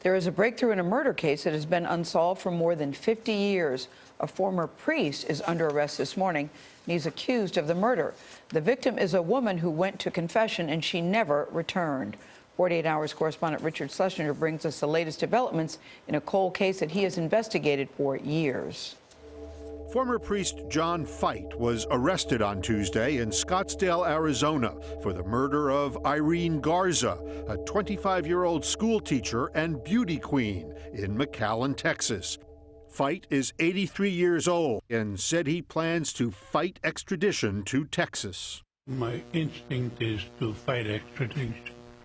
There is a breakthrough in a murder case that has been unsolved for more than 50 years. A former priest is under arrest this morning, and he's accused of the murder. The victim is a woman who went to confession, and she never returned. 48 Hours correspondent Richard Schlesinger brings us the latest developments in a cold case that he has investigated for years. Former priest John Fite was arrested on Tuesday in Scottsdale, Arizona, for the murder of Irene Garza, a 25-year-old schoolteacher and beauty queen in McAllen, Texas. Fite is 83 years old and said he plans to fight extradition to Texas. My instinct is to fight extradition.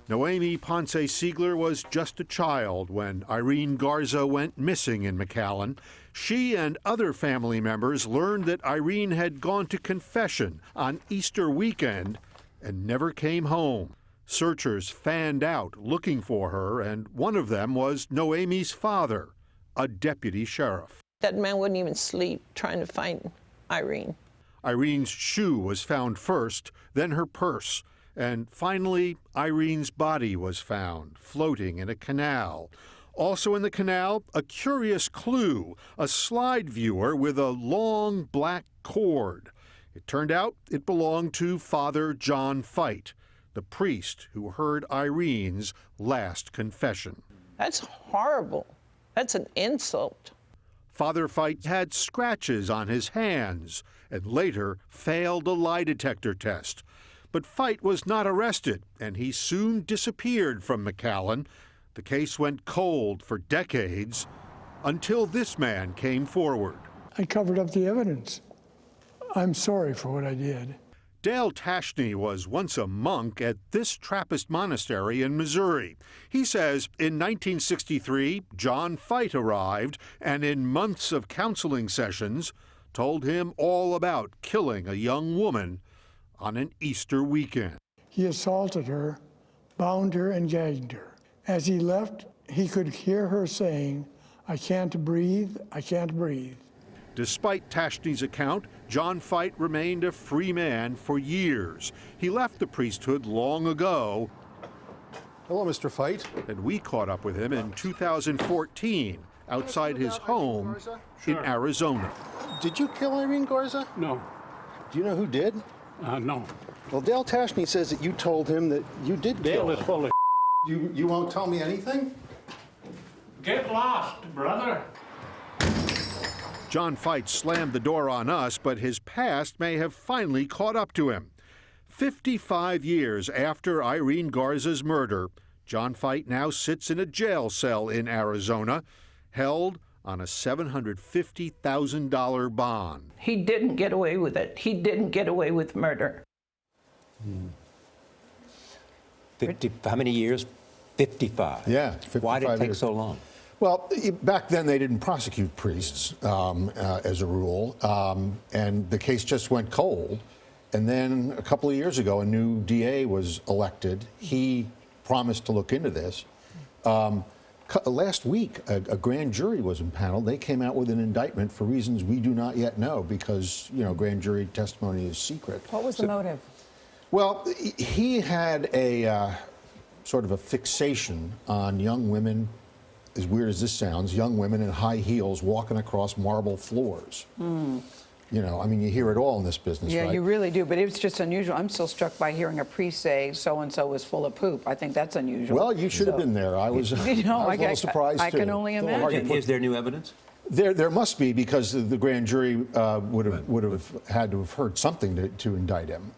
Noemi Ponce-Siegler was just a child when Irene Garza went missing in McAllen. She and other family members learned that Irene had gone to confession on Easter weekend and never came home. Searchers fanned out looking for her, and one of them was Noemi's father, a deputy sheriff. That man wouldn't even sleep trying to find Irene. Irene's shoe was found first, then her purse. And finally, Irene's body was found, floating in a canal. Also in the canal, a curious clue, a slide viewer with a long black cord. It turned out it belonged to Father John Fite, the priest who heard Irene's last confession. That's horrible. That's an insult. Father Fite had scratches on his hands and later failed a lie detector test. But Fite was not arrested, and he soon disappeared from McAllen. The case went cold for decades until this man came forward. I covered up the evidence. I'm sorry for what I did. Dale Tashney was once a monk at this Trappist monastery in Missouri. He says in 1963, John Fite arrived and in months of counseling sessions told him all about killing a young woman on an Easter weekend. He assaulted her, bound her, and gagged her. As he left, he could hear her saying, "I can't breathe, I can't breathe." Despite Tashney's account, John Fite remained a free man for years. He left the priesthood long ago. Hello, Mr. Fite. And we caught up with him in 2014 outside his home in Arizona. Did you kill Irene Garza? No. Do you know who did? No. Well, Dale Tashney says that you told him that you did kill Dale is her. full of You won't tell me anything? Get lost, brother. John Fite slammed the door on us, but his past may have finally caught up to him. 55 years after Irene Garza's murder, John Fite now sits in a jail cell in Arizona, held on a $750,000 bond. He didn't get away with it. He didn't get away with murder. 50, how many years? 55. Yeah, 55 Why did it take years. so long? Well, back then they didn't prosecute priests as a rule, and the case just went cold. And then a couple of years ago, a new DA was elected. He promised to look into this. Last week, a grand jury was impaneled. They came out with an indictment for reasons we do not yet know because, grand jury testimony is secret. What was the motive? Well, he had a sort of a fixation on young women, as weird as this sounds, young women in high heels walking across marble floors. You hear it all in this business, Yeah, right? you really do, but it's just unusual. I'm still struck by hearing a priest say so-and-so was full of poop. I think that's unusual. Well, you should have been there. I was, I was a little surprised, I too. can only imagine. Is there new evidence? There must be, because the grand jury would have had to have heard something to indict him.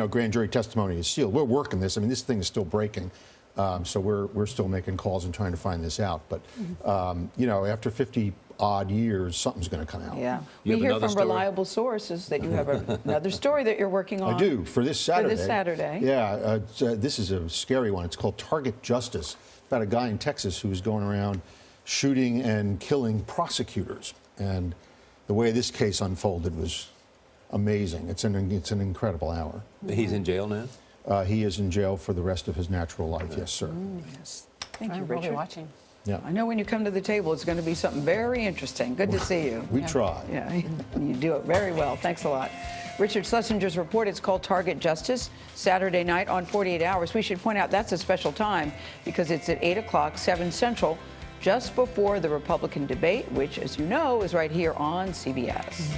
Grand jury testimony is sealed. We're working this. I mean, this thing is still breaking. So we're still making calls and trying to find this out. But, after 50-odd years, something's going to come out. Yeah. You We have hear another from story? reliable sources that you have another story that you're working on. I do, for this Saturday. For this Saturday. Yeah, this is a scary one. It's called Target Justice. About a guy in Texas who's going around shooting and killing prosecutors. And the way this case unfolded was amazing. It's an incredible hour. He's in jail now? He is in jail for the rest of his natural life, yes, sir. Yes. Thank you, We'll be Richard. watching. Yeah. I know when you come to the table, it's going to be something very interesting. Good to see you. We try. Yeah, you do it very well. Thanks a lot. Richard Schlesinger's report. It's called Target Justice, Saturday night on 48 Hours. We should point out that's a special time because it's at 8 o'clock, 7 Central, just before the Republican debate, which, as you know, is right here on CBS.